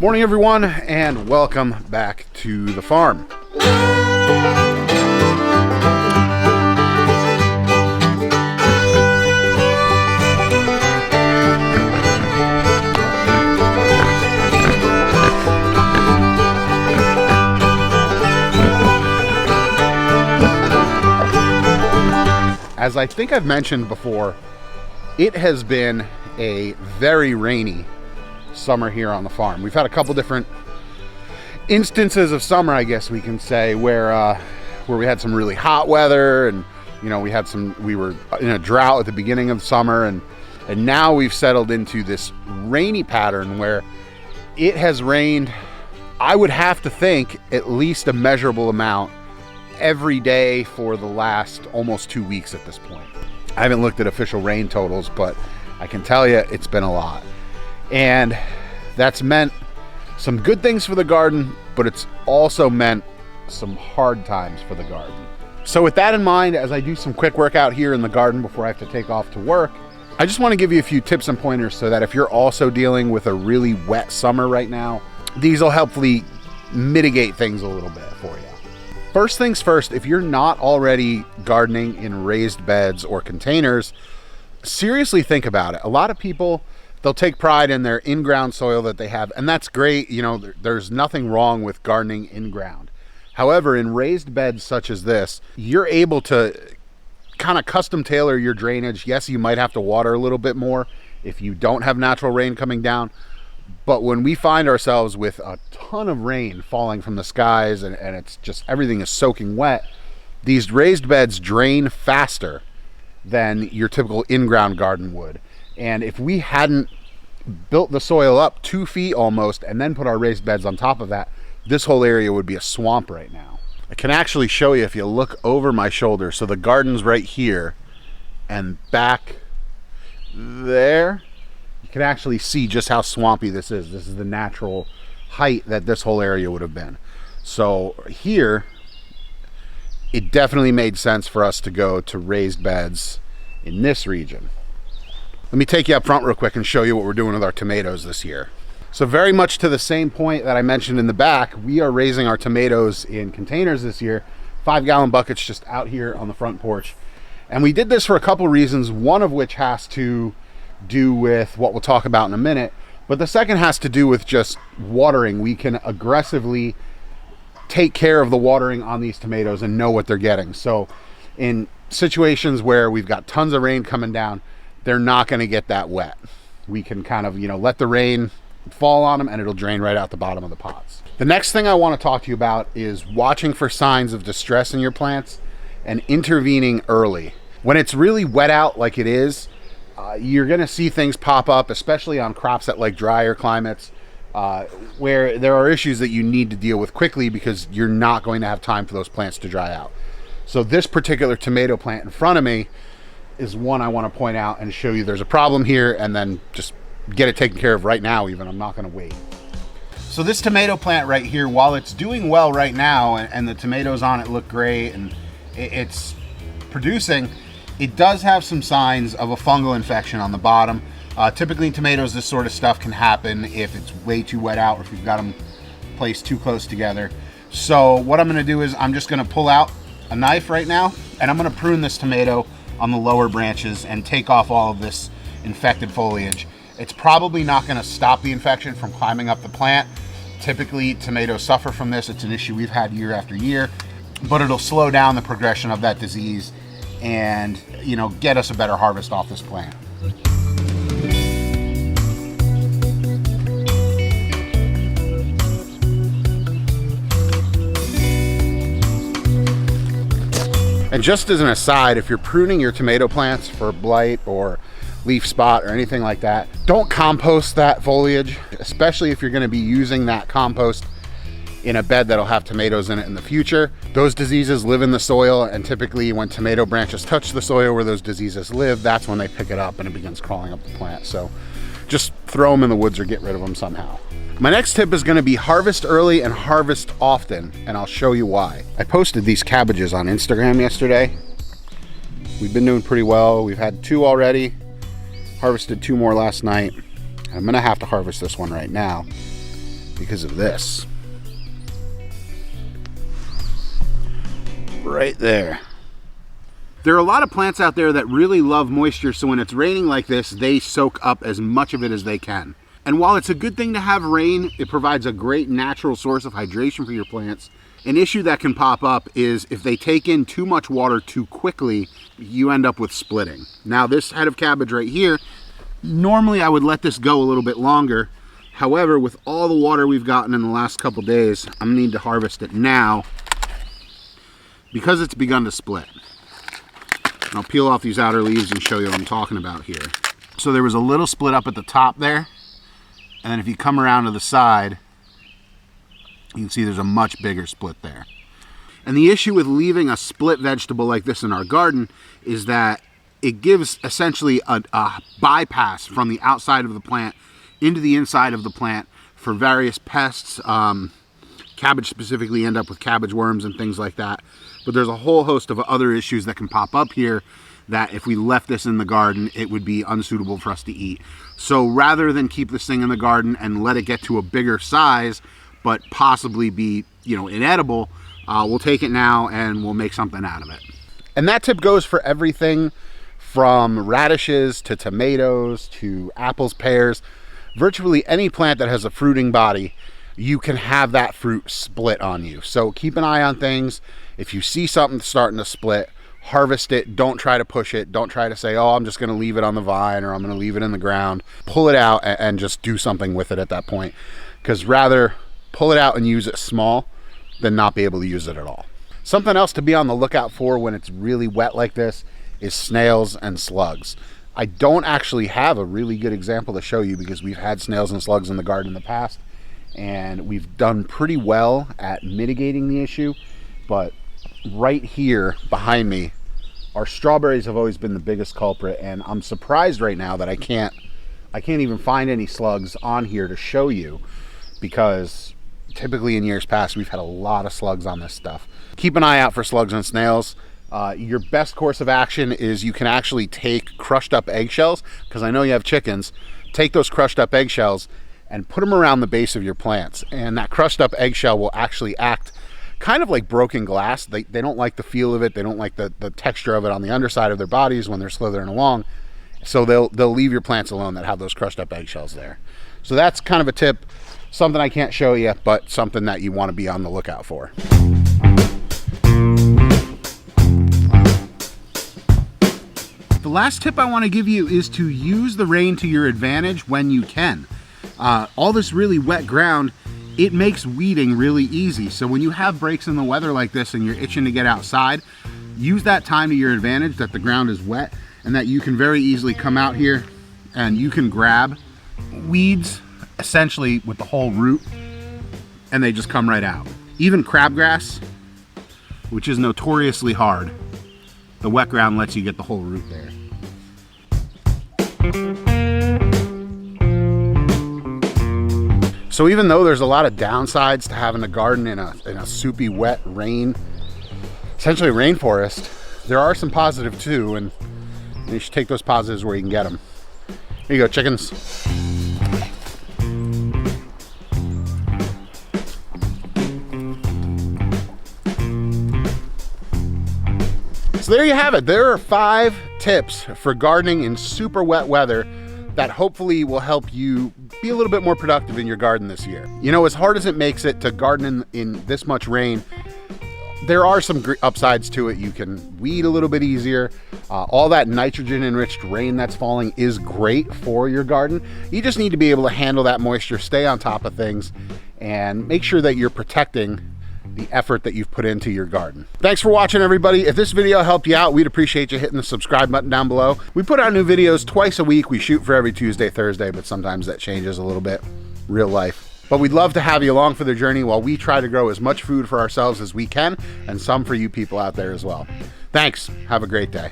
Morning everyone, and welcome back to the farm. As I think I've mentioned before, it has been a very rainy summer here on the farm. We've had a couple different instances of summer, I guess we can say, where we had some really hot weather, and we were in a drought at the beginning of summer, and now we've settled into this rainy pattern where it has rained, I would have to think, at least a measurable amount every day for the last almost 2 weeks at this point. I haven't looked at official rain totals, but I can tell you it's been a lot. And that's meant some good things for the garden, but it's also meant some hard times for the garden. So with that in mind, as I do some quick work out here in the garden before I have to take off to work, I just want to give you a few tips and pointers so that if you're also dealing with a really wet summer right now, these will hopefully mitigate things a little bit for you. First things first, if you're not already gardening in raised beds or containers, seriously think about it. A lot of people, they'll take pride in their in-ground soil that they have, and that's great. You know, there's nothing wrong with gardening in-ground. However, in raised beds such as this, you're able to kind of custom tailor your drainage. Yes, you might have to water a little bit more if you don't have natural rain coming down. But when we find ourselves with a ton of rain falling from the skies and it's just everything is soaking wet, these raised beds drain faster than your typical in-ground garden would. And if we hadn't built the soil up 2 feet almost and then put our raised beds on top of that, this whole area would be a swamp right now. I can actually show you if you look over my shoulder. So the garden's right here, and back there, you can actually see just how swampy this is. This is the natural height that this whole area would have been. So here, it definitely made sense for us to go to raised beds in this region. Let me take you up front real quick and show you what we're doing with our tomatoes this year. So very much to the same point that I mentioned in the back, we are raising our tomatoes in containers this year, 5-gallon buckets just out here on the front porch. And we did this for a couple reasons, one of which has to do with what we'll talk about in a minute, but the second has to do with just watering. We can aggressively take care of the watering on these tomatoes and know what they're getting. So in situations where we've got tons of rain coming down, they're not going to get that wet. We can kind of, let the rain fall on them and it'll drain right out the bottom of the pots. The next thing I want to talk to you about is watching for signs of distress in your plants and intervening early. When it's really wet out like it is, you're going to see things pop up, especially on crops that like drier climates, where there are issues that you need to deal with quickly because you're not going to have time for those plants to dry out. So this particular tomato plant in front of me is one I want to point out and show you there's a problem here, and then just get it taken care of right now even. I'm not going to wait. So this tomato plant right here, while it's doing well right now and the tomatoes on it look great and it's producing, it does have some signs of a fungal infection on the bottom. Typically in tomatoes, this sort of stuff can happen if it's way too wet out or if you've got them placed too close together. So what I'm going to do is I'm just going to pull out a knife right now, and I'm going to prune this tomato on the lower branches and take off all of this infected foliage. It's probably not going to stop the infection from climbing up the plant. Typically tomatoes suffer from this. It's an issue we've had year after year, but it'll slow down the progression of that disease and get us a better harvest off this plant. And just as an aside, if you're pruning your tomato plants for blight or leaf spot or anything like that, don't compost that foliage, especially if you're going to be using that compost in a bed that'll have tomatoes in it in the future. Those diseases live in the soil, and typically when tomato branches touch the soil where those diseases live, that's when they pick it up and it begins crawling up the plant. So just throw them in the woods or get rid of them somehow. My next tip is going to be harvest early and harvest often, and I'll show you why. I posted these cabbages on Instagram yesterday. We've been doing pretty well. We've had 2 already, harvested 2 more last night. I'm going to have to harvest this one right now. because of this. Right there. There are a lot of plants out there that really love moisture, so when it's raining like this, they soak up as much of it as they can. And while it's a good thing to have rain, it provides a great natural source of hydration for your plants. An issue that can pop up is if they take in too much water too quickly, you end up with splitting. Now this head of cabbage right here, normally I would let this go a little bit longer. However, with all the water we've gotten in the last couple days, I'm gonna need to harvest it now because it's begun to split. And I'll peel off these outer leaves and show you what I'm talking about here. So there was a little split up at the top there, and then if you come around to the side, you can see there's a much bigger split there. And the issue with leaving a split vegetable like this in our garden is that it gives essentially a bypass from the outside of the plant into the inside of the plant for various pests. Cabbage specifically end up with cabbage worms and things like that. But there's a whole host of other issues that can pop up here that if we left this in the garden, it would be unsuitable for us to eat. So rather than keep this thing in the garden and let it get to a bigger size, but possibly be, inedible, we'll take it now and we'll make something out of it. And that tip goes for everything from radishes to tomatoes to apples, pears. Virtually any plant that has a fruiting body, you can have that fruit split on you. So keep an eye on things. If you see something starting to split, harvest it. Don't try to push it. Don't try to say, oh, I'm just going to leave it on the vine or I'm going to leave it in the ground. Pull it out and just do something with it at that point. Because rather pull it out and use it small than not be able to use it at all. Something else to be on the lookout for when it's really wet like this is snails and slugs. I don't actually have a really good example to show you because we've had snails and slugs in the garden in the past and we've done pretty well at mitigating the issue. But right here behind me, our strawberries have always been the biggest culprit, and I'm surprised right now that I can't even find any slugs on here to show you, because typically in years past we've had a lot of slugs on this stuff. Keep an eye out for slugs and snails. Your best course of action is you can actually take crushed up eggshells, because I know you have chickens. Take those crushed up eggshells and put them around the base of your plants, and that crushed up eggshell will actually act kind of like broken glass. They don't like the feel of it. They don't like the texture of it on the underside of their bodies when they're slithering along. So they'll leave your plants alone that have those crushed up eggshells there. So that's kind of a tip, something I can't show you, but something that you want to be on the lookout for. The last tip I want to give you is to use the rain to your advantage when you can. All this really wet ground, it makes weeding really easy. So when you have breaks in the weather like this and you're itching to get outside, use that time to your advantage that the ground is wet and that you can very easily come out here and you can grab weeds essentially with the whole root and they just come right out. Even crabgrass, which is notoriously hard, the wet ground lets you get the whole root there. So even though there's a lot of downsides to having a garden in a soupy, wet rain, essentially rainforest, there are some positive too, and you should take those positives where you can get them. Here you go, chickens. So there you have it. There are 5 tips for gardening in super wet weather that hopefully will help you be a little bit more productive in your garden this year. You know, as hard as it makes it to garden in this much rain, there are some upsides to it. You can weed a little bit easier. All that nitrogen enriched rain that's falling is great for your garden. You just need to be able to handle that moisture, stay on top of things, and make sure that you're protecting the effort that you've put into your garden. Thanks for watching, everybody. If this video helped you out, we'd appreciate you hitting the subscribe button down below. We put out new videos twice a week. We shoot for every Tuesday, Thursday, but sometimes that changes a little bit. Real life. But we'd love to have you along for the journey while we try to grow as much food for ourselves as we can, and some for you people out there as well. Thanks. Have a great day.